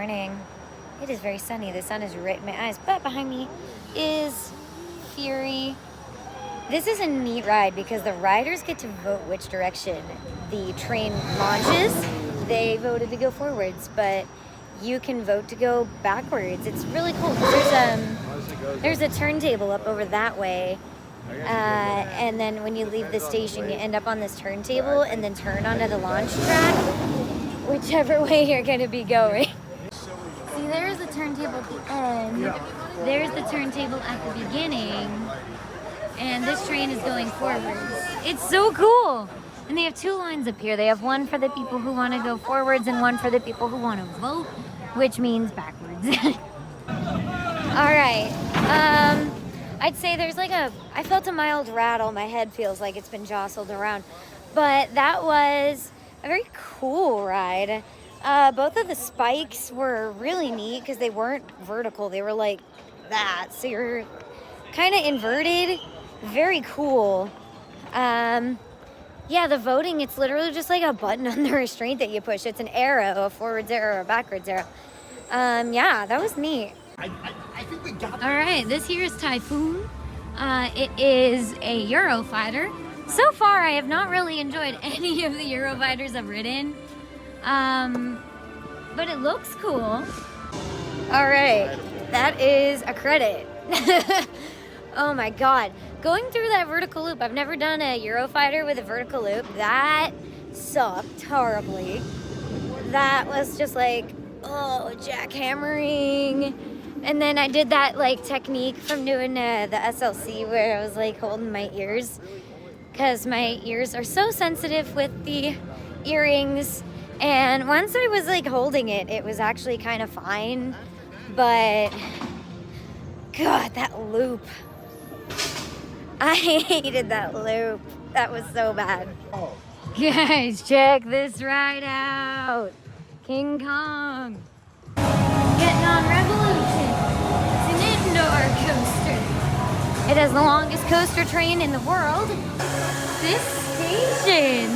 morning. It is very sunny. The sun is right in my eyes. But behind me is Fury. This is a neat ride because the riders get to vote which direction the train launches. They voted to go forwards, but you can vote to go backwards. It's really cool. There's a turntable up over that way. And then when you leave the station, you end up on this turntable and then turn onto the launch track, whichever way you're going to be going. See, there's the turntable at the end. There's the turntable at the beginning. And this train is going forwards. It's so cool. And they have two lines up here. They have one for the people who want to go forwards and one for the people who want to vote, which means backwards. All right. I'd say there's like I felt a mild rattle. My head feels like it's been jostled around. But that was a very cool ride. Both of the spikes were really neat because they weren't vertical. They were like that. So you're kind of inverted. Very cool. Yeah, the voting, it's literally just like a button on the restraint that you push. It's an arrow, a forwards arrow or a backwards arrow. Yeah, that was neat. I think we got All right, this here is Typhoon. It is a Eurofighter. So far, I have not really enjoyed any of the Eurofighters I've ridden. But it looks cool. All right, that is a credit. Oh my God. Going through that vertical loop, I've never done a Eurofighter with a vertical loop. That sucked horribly. That was just like, oh, jackhammering. And then I did that like technique from doing the SLC where I was like holding my ears because my ears are so sensitive with the earrings. And once I was like holding it, it was actually kind of fine. But God, that loop. I hated that loop. That was so bad. Guys, check this ride out. King Kong. Getting on Revolution. It's an indoor coaster. It has the longest coaster train in the world. This station,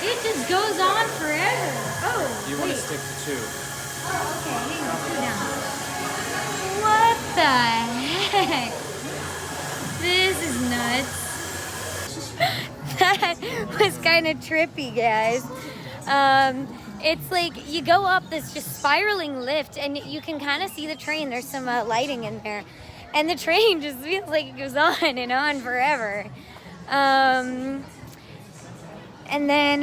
it just goes on forever. Oh, You want to stick to two. Oh, okay. Hang on. What the heck? This is nuts. That was kind of trippy, guys. It's like you go up this just spiraling lift and you can kind of see the train. There's some lighting in there. And the train just feels like it goes on and on forever. And then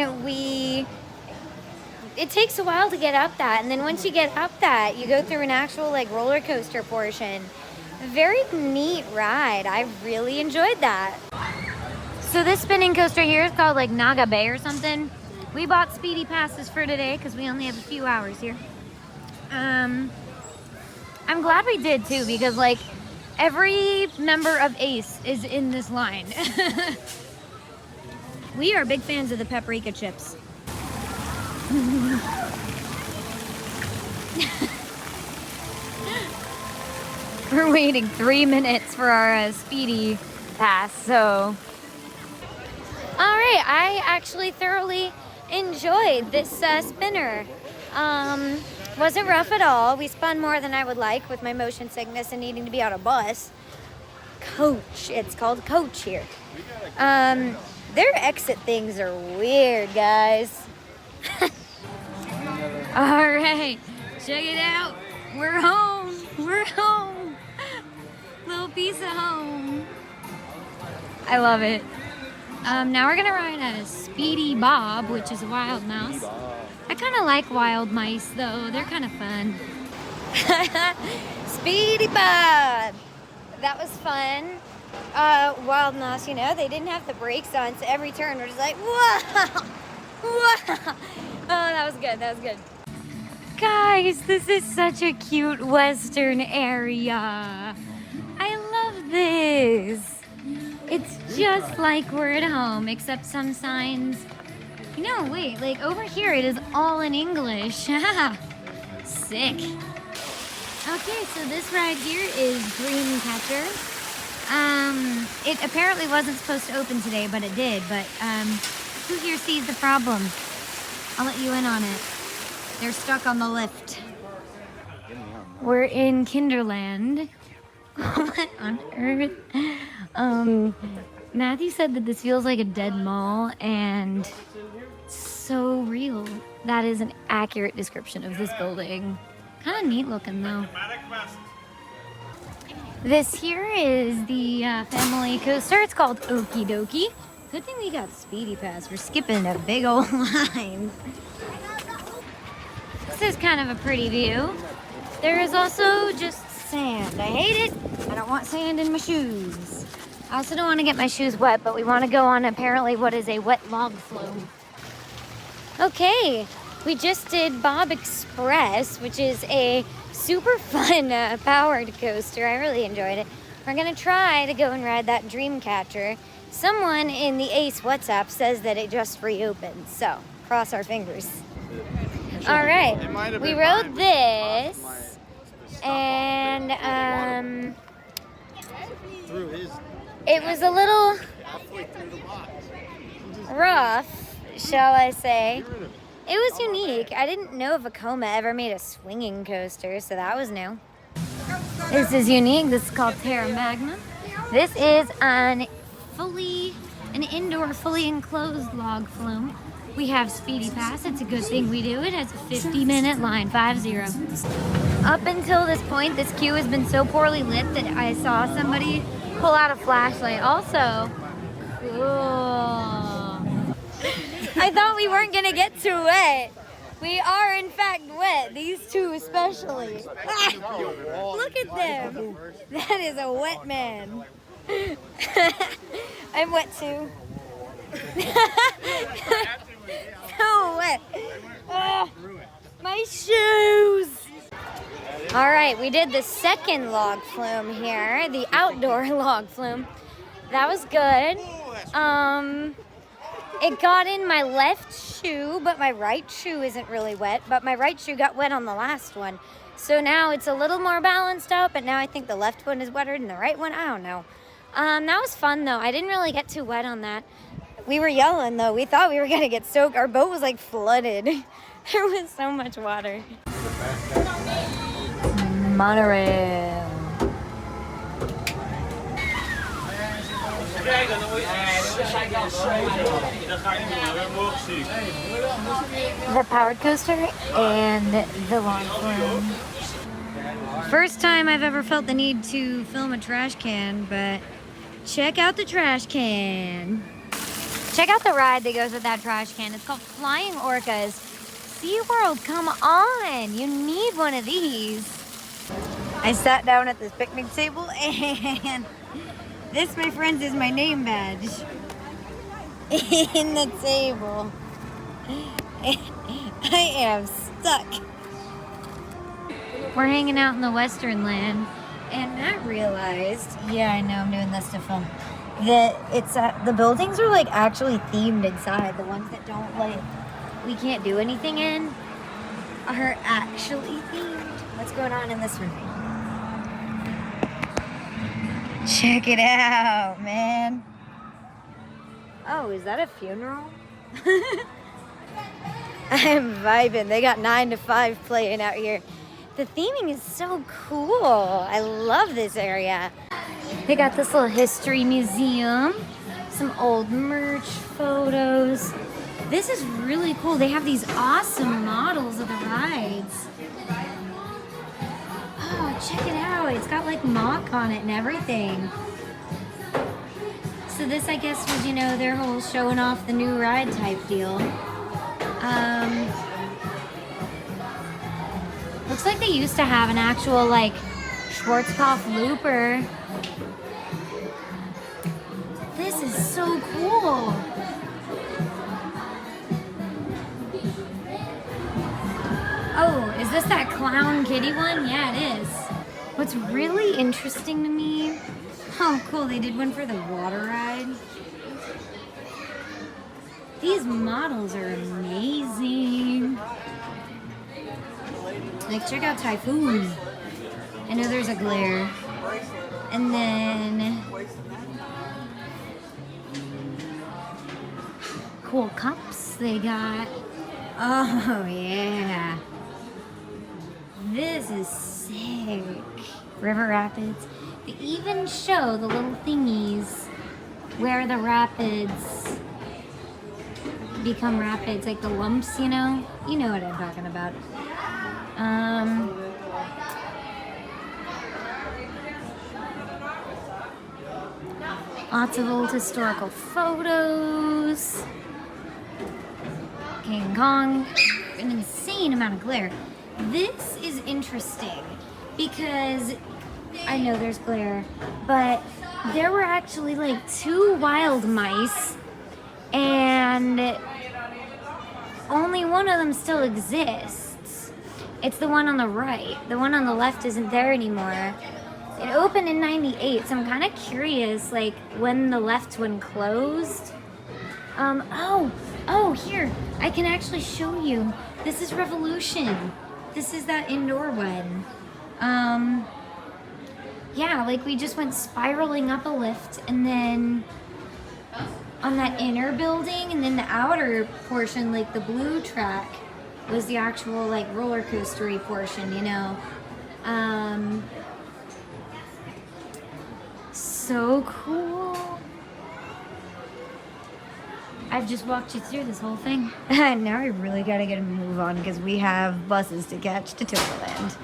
it takes a while to get up that. And then once you get up that, you go through an actual like roller coaster portion. Very neat ride. I really enjoyed that. So this spinning coaster here is called like Naga Bay or something. We bought speedy passes for today because we only have a few hours here. I'm glad we did too because like every member of Ace is in this line. We are big fans of the paprika chips. We're waiting 3 minutes for our speedy pass, so. All right, I actually thoroughly enjoyed this spinner. Wasn't rough at all. We spun more than I would like with my motion sickness and needing to be on a bus. Coach, it's called Coach here. Their exit things are weird, guys. All right, check it out. We're home. We're home. Little piece of home. I love it. Now we're gonna ride a Speedy Bob, which is a wild mouse. I kind of like wild mice though. They're kind of fun. Speedy Bob. That was fun. Wild mouse, you know, they didn't have the brakes on, so every turn we're just like, whoa, whoa. Oh, that was good. That was good. Guys, this is such a cute western area. I love this. It's just like we're at home, except some signs. No, wait, like over here it is all in English. Sick. Okay, so this ride here is Dreamcatcher. It apparently wasn't supposed to open today, but it did. But who here sees the problem? I'll let you in on it. They're stuck on the lift. We're in Kinderland. What on earth? Matthew said that this feels like a dead mall, and so real. That is an accurate description of this building. Kind of neat looking though. This here is the family coaster. It's called Okie Dokie. Good thing we got Speedy Pass. We're skipping a big old line. This is kind of a pretty view. There is also just sand. I hate it. I don't want sand in my shoes. I also don't want to get my shoes wet, but we want to go on apparently what is a wet log flume. Okay, we just did Bob Express, which is a super fun powered coaster. I really enjoyed it. We're gonna try to go and ride that Dreamcatcher. Someone in the Ace WhatsApp says that it just reopened, so cross our fingers. All right, we rode this, and it was a little rough, shall I say. It was unique. I didn't know Vekoma ever made a swinging coaster, so that was new. This is unique. This is called Terra Magma. This is an indoor, fully enclosed log flume. We have Speedy Pass. It's a good thing we do. It has a 50-minute line, 50. Up until this point, this queue has been so poorly lit that I saw somebody pull out a flashlight. Also, cool. I thought we weren't gonna get too wet. We are in fact wet, these two especially. Look at them. That is a wet man. I'm wet too. So wet. My shoes. All right, we did the second log flume here, the outdoor log flume. That was good. It got in my left shoe, but my right shoe isn't really wet, but my right shoe got wet on the last one. So now it's a little more balanced out, but now I think the left one is wetter than the right one. I don't know. That was fun though. I didn't really get too wet on that. We were yelling though. We thought we were gonna get soaked. Our boat was like flooded. There was so much water. Monorail. The powered coaster and the log flume. First time I've ever felt the need to film a trash can, but check out the trash can. Check out the ride that goes with that trash can. It's called Flying Orcas. SeaWorld, come on. You need one of these. I sat down at this picnic table and this, my friends, is my name badge in the table. I am stuck. We're hanging out in the Western Land, and Matt realized, yeah, I know I'm doing this to film, that it's the buildings are like actually themed inside. The ones that don't we can't do anything in are actually themed. What's going on in this one? Check it out, man. Oh, is that a funeral? I'm vibing. They got 9 to 5 playing out here. The theming is so cool. I love this area. They got this little history museum, some old merch, photos. This is really cool. They have these awesome models of the rides. Oh, check it out. It's got like mock on it and everything. So this, I guess, was, you know, their whole showing off the new ride type deal. Looks like they used to have an actual, like, Schwarzkopf looper. This is so cool. Oh, is this that clown kitty one? Yeah, it is. What's really interesting to me, oh cool, they did one for the water ride. These models are amazing. Like, check out Typhoon. I know there's a glare. And then cool cups they got. Oh yeah. This is sick. River rapids. They even show the little thingies where the rapids become rapids, like the lumps, you know? You know what I'm talking about. Lots of old historical photos. King Kong. An insane amount of glare. This is interesting because I know there's glare, but there were actually like 2 wild mice and only one of them still exists. It's the one on the right. The one on the left isn't there anymore. It opened in '98, so I'm kind of curious, like, when the left one closed. Oh, here, I can actually show you. This is Revolution. This is that indoor one. Yeah, like we just went spiraling up a lift, and then on that inner building, and then the outer portion, like the blue track, was the actual, like, roller coastery portion, you know? So cool. I've just walked you through this whole thing. Now I really gotta get a move on because we have buses to catch to Toverland.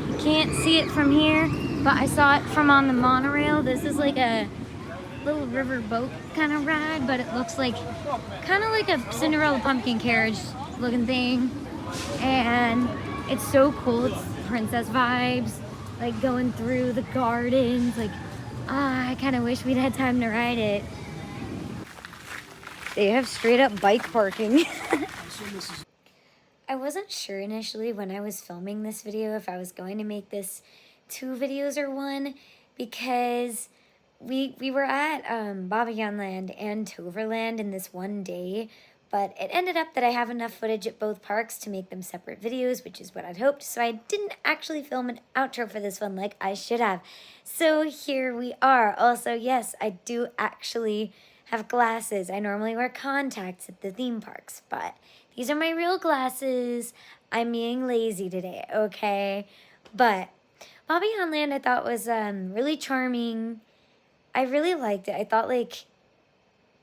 You can't see it from here, but I saw it from on the monorail. This is like a little river boat kind of ride, but it looks like kind of like a Cinderella pumpkin carriage looking thing. And it's so cool. It's princess vibes, like going through the gardens, like, I kind of wish we'd had time to ride it. They have straight up bike parking. I wasn't sure initially when I was filming this video if I was going to make this 2 videos or 1, because we were at Bobbejaanland and Toverland in this one day, but it ended up that I have enough footage at both parks to make them separate videos, which is what I'd hoped, so I didn't actually film an outro for this one like I should have. So here we are. Also, yes, I do actually have glasses. I normally wear contacts at the theme parks, but these are my real glasses. I'm being lazy today, okay? But Bobbejaanland I thought was really charming. I really liked it. I thought, like,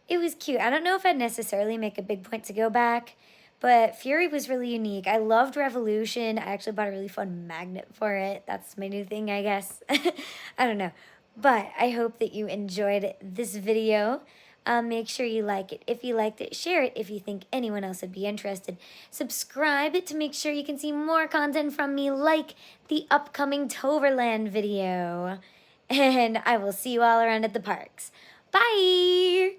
it was cute. I don't know if I'd necessarily make a big point to go back, but Fury was really unique. I loved Revolution. I actually bought a really fun magnet for it. That's my new thing, I guess. I don't know. But I hope that you enjoyed this video. Make sure you like it. If you liked it, share it if you think anyone else would be interested. Subscribe to make sure you can see more content from me, like the upcoming Toverland video. And I will see you all around at the parks. Bye!